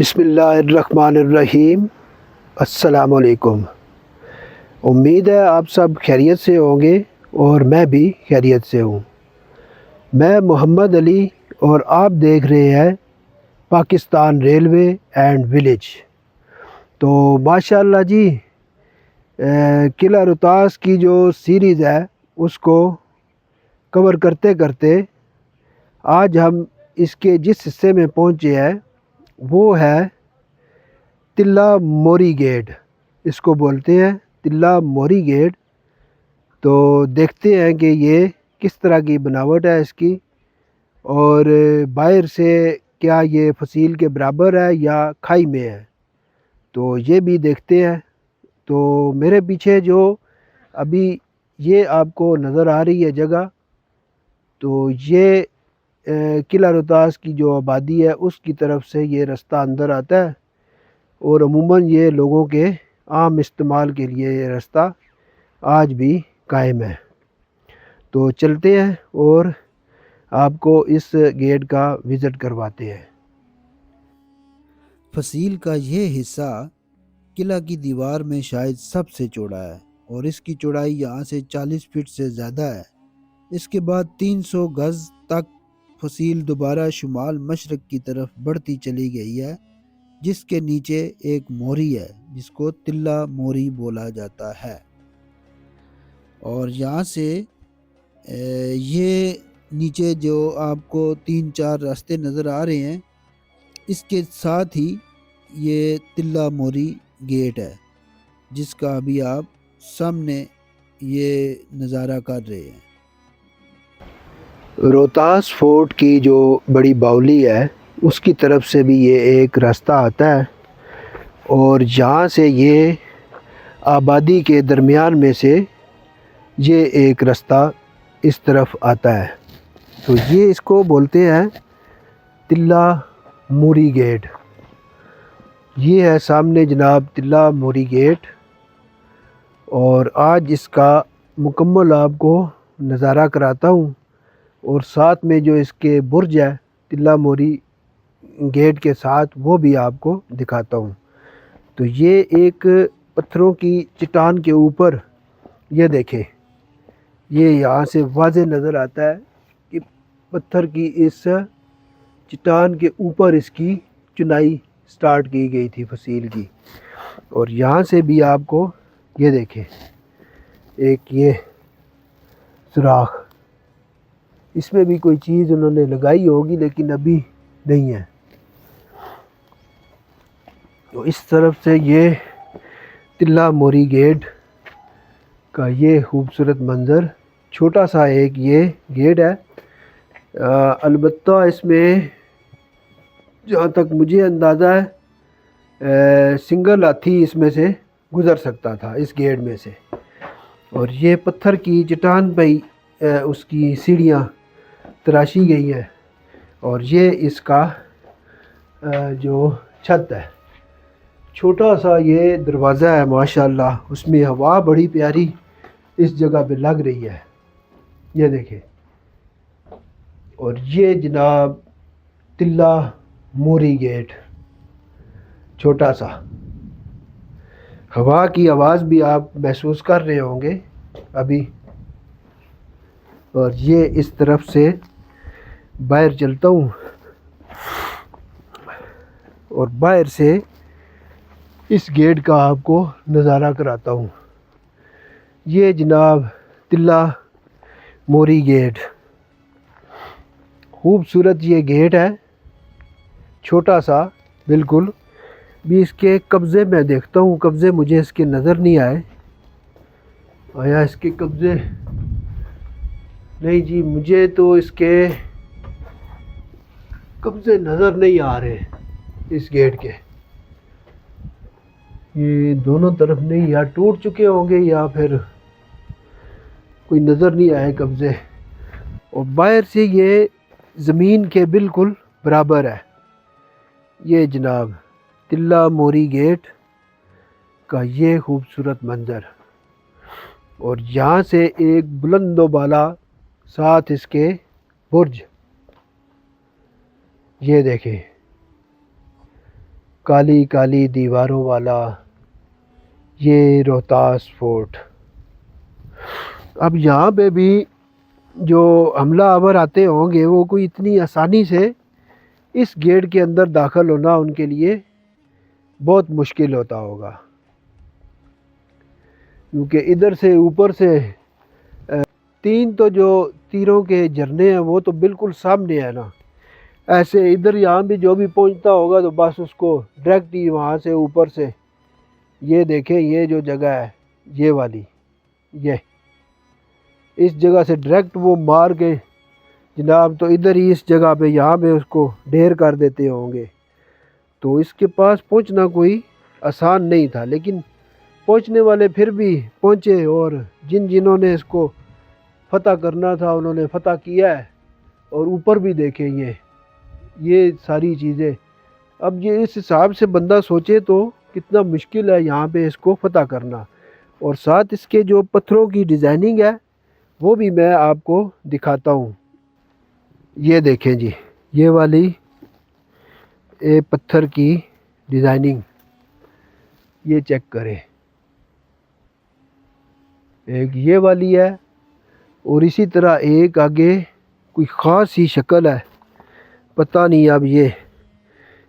बिस्मिल्लाहिर्रहमानिर्रहीम। अस्सलामुअलैकुम। उम्मीद है आप सब खैरियत से होंगे और मैं भी खैरियत से हूँ। मैं मोहम्मद अली और आप देख रहे हैं पाकिस्तान रेलवे एंड विलेज। तो माशाअल्लाह जी, किला रोहतास की जो सीरीज़ है उसको कवर करते करते आज हम इसके जिस हिस्से में पहुँचे हैं वो है तिल्ला मोरी गेट। इसको बोलते हैं तिल्ला मोरी गेट। तो देखते हैं कि ये किस तरह की बनावट है इसकी, और बाहर से क्या ये फसील के बराबर है या खाई में है, तो ये भी देखते हैं। तो मेरे पीछे जो अभी ये आपको नज़र आ रही है जगह, तो ये किला रोहतास की जो आबादी है उसकी तरफ से ये रास्ता अंदर आता है, और अमूमन ये लोगों के आम इस्तेमाल के लिए ये रास्ता आज भी कायम है। तो चलते हैं और आपको इस गेट का विज़िट करवाते हैं। फसील का ये हिस्सा किला की दीवार में शायद सबसे चौड़ा है और इसकी चौड़ाई यहाँ से 40 फीट से ज़्यादा है। इसके बाद 300 गज तक फसील दोबारा शुमाल मशरक की तरफ बढ़ती चली गई है, जिसके नीचे एक मोरी है जिसको तिल्ला मोरी बोला जाता है। और यहाँ से ये नीचे जो आपको 3-4 रास्ते नज़र आ रहे हैं, इसके साथ ही ये तिल्ला मोरी गेट है जिसका अभी आप सामने ये नज़ारा कर रहे हैं। रोहतास फोर्ट की जो बड़ी बाउली है उसकी तरफ से भी ये एक रास्ता आता है, और यहाँ से ये आबादी के दरमियान में से ये एक रास्ता इस तरफ आता है। तो ये इसको बोलते हैं तिल्ला मोरी गेट। ये है सामने जनाब तिल्ला मोरी गेट, और आज इसका मुकम्मल आपको नज़ारा कराता हूँ, और साथ में जो इसके बुर्ज है तिल्ला मोरी गेट के साथ वो भी आपको दिखाता हूँ। तो ये एक पत्थरों की चट्टान के ऊपर, ये देखें, ये यहाँ से वाज़े नज़र आता है कि पत्थर की इस चट्टान के ऊपर इसकी चुनाई स्टार्ट की गई थी फसील की। और यहाँ से भी आपको ये देखें एक ये सुराख, इसमें भी कोई चीज़ उन्होंने लगाई होगी लेकिन अभी नहीं है। तो इस तरफ से ये तिल्ला मोरी गेट का ये खूबसूरत मंज़र, छोटा सा एक ये गेट है। अलबत्ता इसमें जहाँ तक मुझे अंदाज़ा है सिंगल हाथी इसमें से गुज़र सकता था इस गेट में से। और ये पत्थर की चट्टान पर उसकी सीढ़ियाँ तराशी गई हैं, और ये इसका जो छत है, छोटा सा ये दरवाज़ा है माशाल्लाह, उसमें हवा बड़ी प्यारी इस जगह पे लग रही है, ये देखें। और ये जनाब तिल्ला मोरी गेट, छोटा सा, हवा की आवाज़ भी आप महसूस कर रहे होंगे अभी। और ये इस तरफ से बाहर चलता हूँ, और बाहर से इस गेट का आपको नज़ारा कराता हूँ। ये जनाब तिल्ला मोरी गेट, खूबसूरत ये गेट है, छोटा सा बिल्कुल। भी इसके कब्ज़े मैं देखता हूँ, कब्ज़े मुझे इसके नज़र नहीं आए। आया इसके कब्ज़े नहीं जी, मुझे तो इसके कब्ज़े नज़र नहीं आ रहे इस गेट के। ये दोनों तरफ नहीं, या टूट चुके होंगे या फिर कोई नज़र नहीं आए कब्ज़े। और बाहर से ये ज़मीन के बिल्कुल बराबर है। ये जनाब तिल्ला मोरी गेट का ये खूबसूरत मंज़र, और यहाँ से एक बुलंदो बाला साथ इसके बुर्ज, ये देखें। काली काली दीवारों वाला ये रोहतास फोर्ट। अब यहाँ पे भी जो हमलावर आते होंगे वो कोई इतनी आसानी से इस गेट के अंदर दाखिल होना उनके लिए बहुत मुश्किल होता होगा, क्योंकि इधर से ऊपर से तीन तो जो तीरों के झरने हैं वो तो बिल्कुल सामने है ना। ऐसे इधर यहाँ भी जो भी पहुँचता होगा तो बस उसको डायरेक्ट ही वहाँ से ऊपर से, ये देखें ये जो जगह है ये वाली, ये इस जगह से डायरेक्ट वो मार के जनाब तो इधर ही इस जगह पे यहाँ पे उसको ढेर कर देते होंगे। तो इसके पास पहुँचना कोई आसान नहीं था, लेकिन पहुँचने वाले फिर भी पहुँचे और जिन्होंने इसको फतह करना था उन्होंने फतह किया है। और ऊपर भी देखें ये सारी चीज़ें। अब ये इस हिसाब से बंदा सोचे तो कितना मुश्किल है यहाँ पे इसको फतह करना। और साथ इसके जो पत्थरों की डिज़ाइनिंग है वो भी मैं आपको दिखाता हूँ। ये देखें जी, ये वाली ये पत्थर की डिज़ाइनिंग ये चेक करें, एक ये वाली है और इसी तरह एक आगे कोई ख़ास ही शक्ल है। पता नहीं अब ये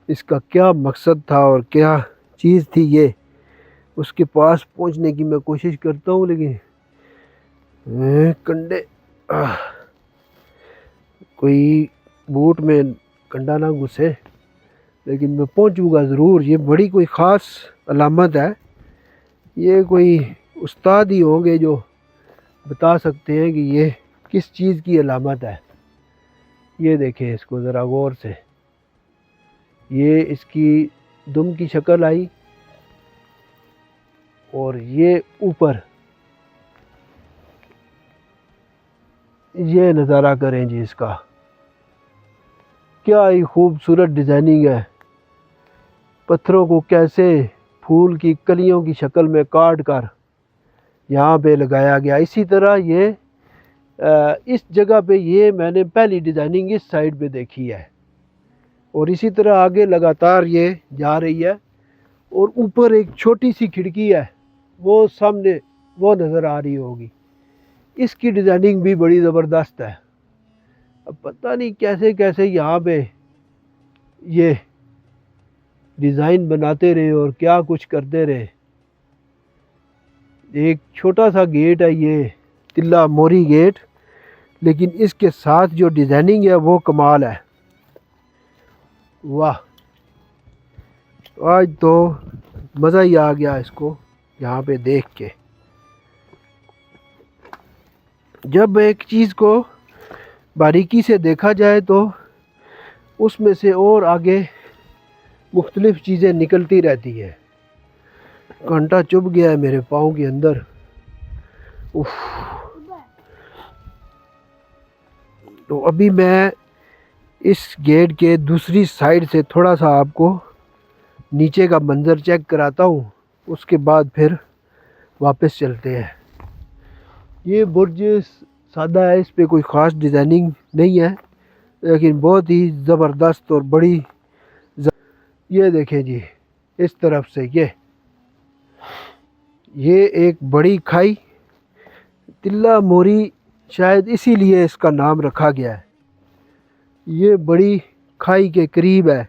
इसका क्या मकसद था और क्या चीज़ थी, ये उसके पास पहुंचने की मैं कोशिश करता हूँ, लेकिन कंडे कोई बूट में कंडा ना घुसे, लेकिन मैं पहुंचूंगा ज़रूर। ये बड़ी कोई ख़ास अलामत है, ये कोई उस्ताद ही होंगे जो बता सकते हैं कि ये किस चीज़ की अलामत है। ये देखें इसको ज़रा गौर से, ये इसकी दुम की शक्ल आई और ये ऊपर ये नज़ारा करें जी, इसका क्या ही खूबसूरत डिज़ाइनिंग है। पत्थरों को कैसे फूल की कलियों की शक्ल में काट कर यहाँ पे लगाया गया। इसी तरह ये इस जगह पे ये मैंने पहली डिज़ाइनिंग इस साइड पे देखी है और इसी तरह आगे लगातार ये जा रही है। और ऊपर एक छोटी सी खिड़की है वो सामने वो नज़र आ रही होगी, इसकी डिज़ाइनिंग भी बड़ी ज़बरदस्त है। अब पता नहीं कैसे कैसे यहाँ पे ये डिज़ाइन बनाते रहे और क्या कुछ करते रहे। एक छोटा सा गेट है ये तिल्ला मोरी गेट, लेकिन इसके साथ जो डिज़ाइनिंग है वो कमाल है। वाह, आज तो मज़ा ही आ गया इसको यहाँ पे देख के। जब एक चीज़ को बारीकी से देखा जाए तो उसमें से और आगे मुख्तलिफ़ चीज़ें निकलती रहती हैं। कांटा चुभ गया है मेरे पाँव के अंदर। उफ। तो अभी मैं इस गेट के दूसरी साइड से थोड़ा सा आपको नीचे का मंज़र चेक कराता हूँ, उसके बाद फिर वापस चलते हैं। ये बुर्ज सादा है, इस पे कोई ख़ास डिज़ाइनिंग नहीं है, लेकिन बहुत ही ज़बरदस्त और बड़ी। ये देखें जी, इस तरफ से ये एक बड़ी खाई, तिल्ला मोरी शायद इसीलिए इसका नाम रखा गया है। ये बड़ी खाई के करीब है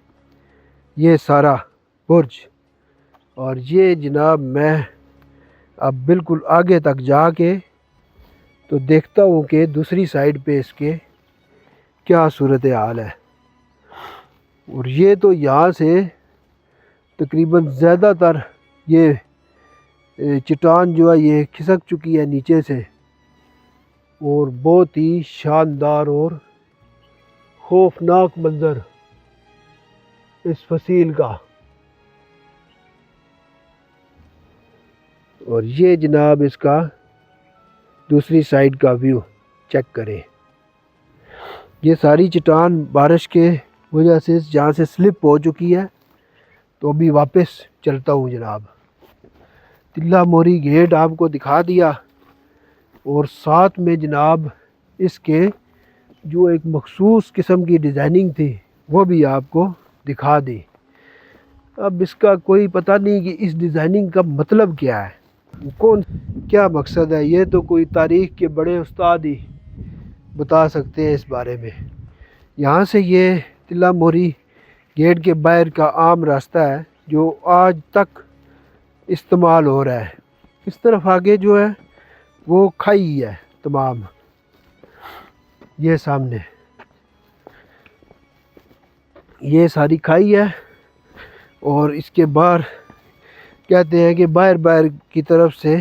ये सारा बुर्ज। और ये जनाब मैं अब बिल्कुल आगे तक जाके तो देखता हूँ कि दूसरी साइड पे इसके क्या सूरत हाल है। और ये तो यहाँ से तकरीबन ज़्यादातर ये चट्टान जो है ये खिसक चुकी है नीचे से, और बहुत ही शानदार और खौफनाक मंज़र इस फसील का। और ये जनाब इसका दूसरी साइड का व्यू चेक करें। ये सारी चट्टान बारिश के वजह से जहाँ से स्लिप हो चुकी है। तो अभी वापस चलता हूँ जनाब। तिल्ला मोरी गेट आपको दिखा दिया और साथ में जनाब इसके जो एक मखसूस किस्म की डिज़ाइनिंग थी वो भी आपको दिखा दी। अब इसका कोई पता नहीं कि इस डिज़ाइनिंग का मतलब क्या है, कौन क्या मकसद है, ये तो कोई तारीख़ के बड़े उस्ताद ही बता सकते हैं इस बारे में। यहाँ से ये तिल्ला मोरी गेट के बाहर का आम रास्ता है जो आज तक इस्तेमाल हो रहा है। इस तरफ आगे जो है वो खाई है तमाम, ये सामने ये सारी खाई है। और इसके बाहर कहते हैं कि बाहर बाहर की तरफ से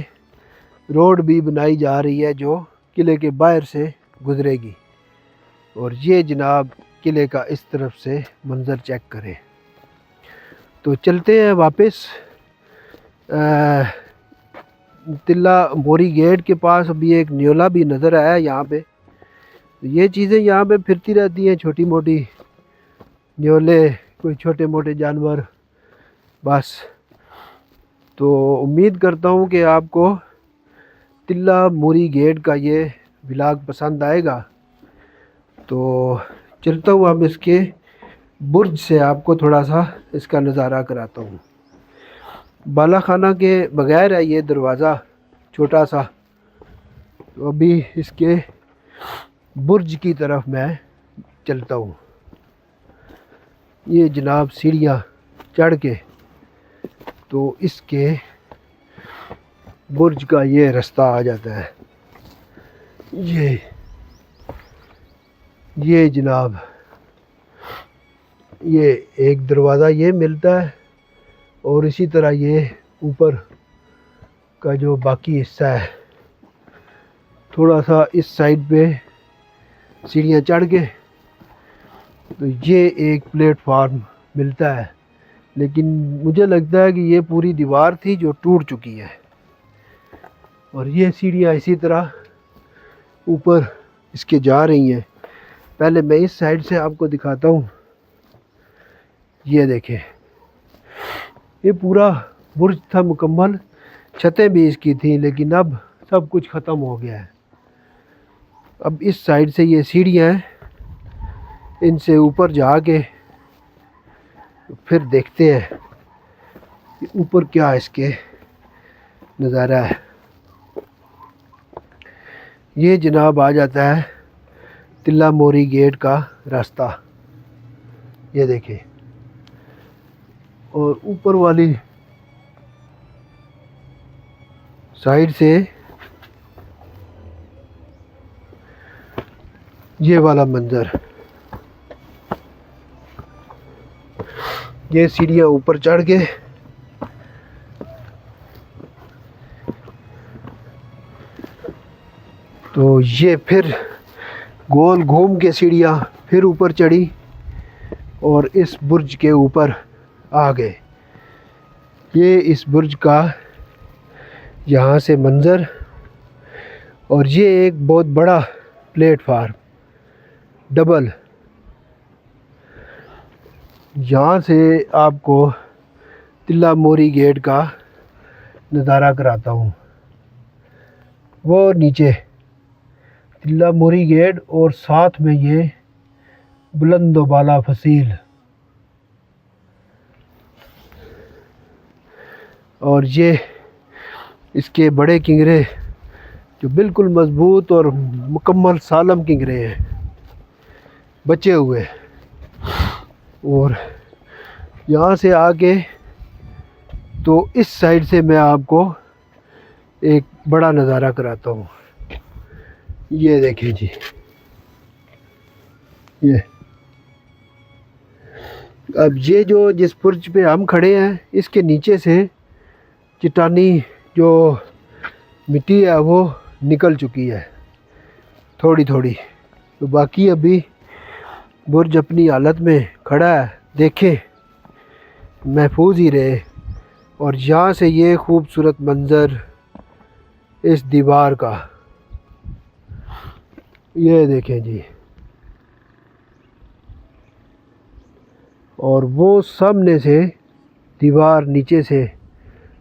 रोड भी बनाई जा रही है जो किले के बाहर से गुजरेगी। और ये जनाब किले का इस तरफ से मंज़र चेक करें। तो चलते हैं वापस तिल्ला मोरी गेट के पास। अभी एक न्योला भी नज़र आया यहाँ पे। तो ये चीज़ें यहाँ पे फिरती रहती हैं, छोटी मोटी न्योले, कोई छोटे मोटे जानवर बस। तो उम्मीद करता हूँ कि आपको तिल्ला मोरी गेट का ये व्लॉग पसंद आएगा। तो चलता हूँ अब इसके बुर्ज से आपको थोड़ा सा इसका नज़ारा कराता हूँ। बाला खाना के बगैर है ये दरवाज़ा छोटा सा। तो अभी इसके बुर्ज की तरफ मैं चलता हूँ। ये जनाब सीढ़ियाँ चढ़ के तो इसके बुर्ज का ये रास्ता आ जाता है। ये जनाब ये एक दरवाज़ा ये मिलता है और इसी तरह ये ऊपर का जो बाकी हिस्सा है थोड़ा सा इस साइड पे सीढ़ियाँ चढ़ के तो ये एक प्लेटफार्म मिलता है। लेकिन मुझे लगता है कि ये पूरी दीवार थी जो टूट चुकी है। और ये सीढ़ियाँ इसी तरह ऊपर इसके जा रही हैं। पहले मैं इस साइड से आपको दिखाता हूँ। ये देखें, ये पूरा बुर्ज था मुकम्मल, छतें भी इसकी थी, लेकिन अब सब कुछ ख़त्म हो गया है। अब इस साइड से ये सीढ़ियाँ हैं, इनसे ऊपर जाके फिर देखते हैं कि ऊपर क्या इसके नज़ारा है। ये जनाब आ जाता है तिल्ला मोरी गेट का रास्ता, ये देखें। और ऊपर वाली साइड से ये वाला मंज़र, ये सीढ़ियाँ ऊपर चढ़ के तो ये फिर गोल घूम के सीढ़ियाँ फिर ऊपर चढ़ी और इस बुर्ज के ऊपर आ गए। ये इस बुर्ज का यहाँ से मंज़र। और ये एक बहुत बड़ा प्लेटफार्म डबल, यहाँ से आपको तिल्ला मोरी गेट का नज़ारा कराता हूँ। वो नीचे तिल्ला मोरी गेट और साथ में ये बुलंदोबाला फसील। और ये इसके बड़े किंगरे जो बिल्कुल मज़बूत और मुकम्मल सालम किंगरे हैं, बचे हुए। और यहाँ से आके तो इस साइड से मैं आपको एक बड़ा नज़ारा कराता हूँ। ये देखें जी, ये अब ये जो जिस बुर्ज पे हम खड़े हैं इसके नीचे से चट्टानी जो मिट्टी है वो निकल चुकी है थोड़ी थोड़ी। तो बाकी अभी बुर्ज अपनी हालत में खड़ा है, देखें महफूज ही रहे। और यहाँ से ये खूबसूरत मंज़र इस दीवार का, ये देखें जी। और वो सामने से दीवार नीचे से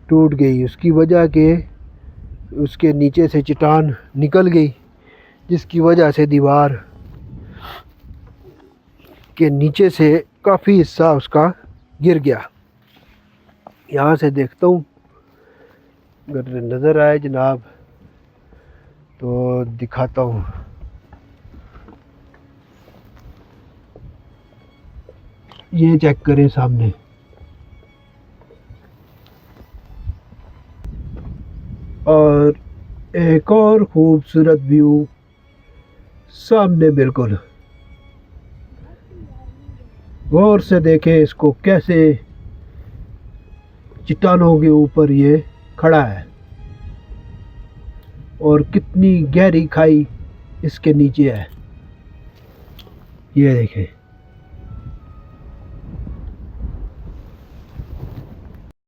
टूट गई, उसकी वजह के उसके नीचे से चट्टान निकल गई, जिसकी वजह से दीवार के नीचे से काफ़ी हिस्सा उसका गिर गया। यहाँ से देखता हूँ, अगर नज़र आए जनाब तो दिखाता हूँ। ये चेक करें सामने, और एक और खूबसूरत व्यू सामने बिल्कुल। गौर से देखें इसको, कैसे चट्टानों के ऊपर ये खड़ा है और कितनी गहरी खाई इसके नीचे है, ये देखें।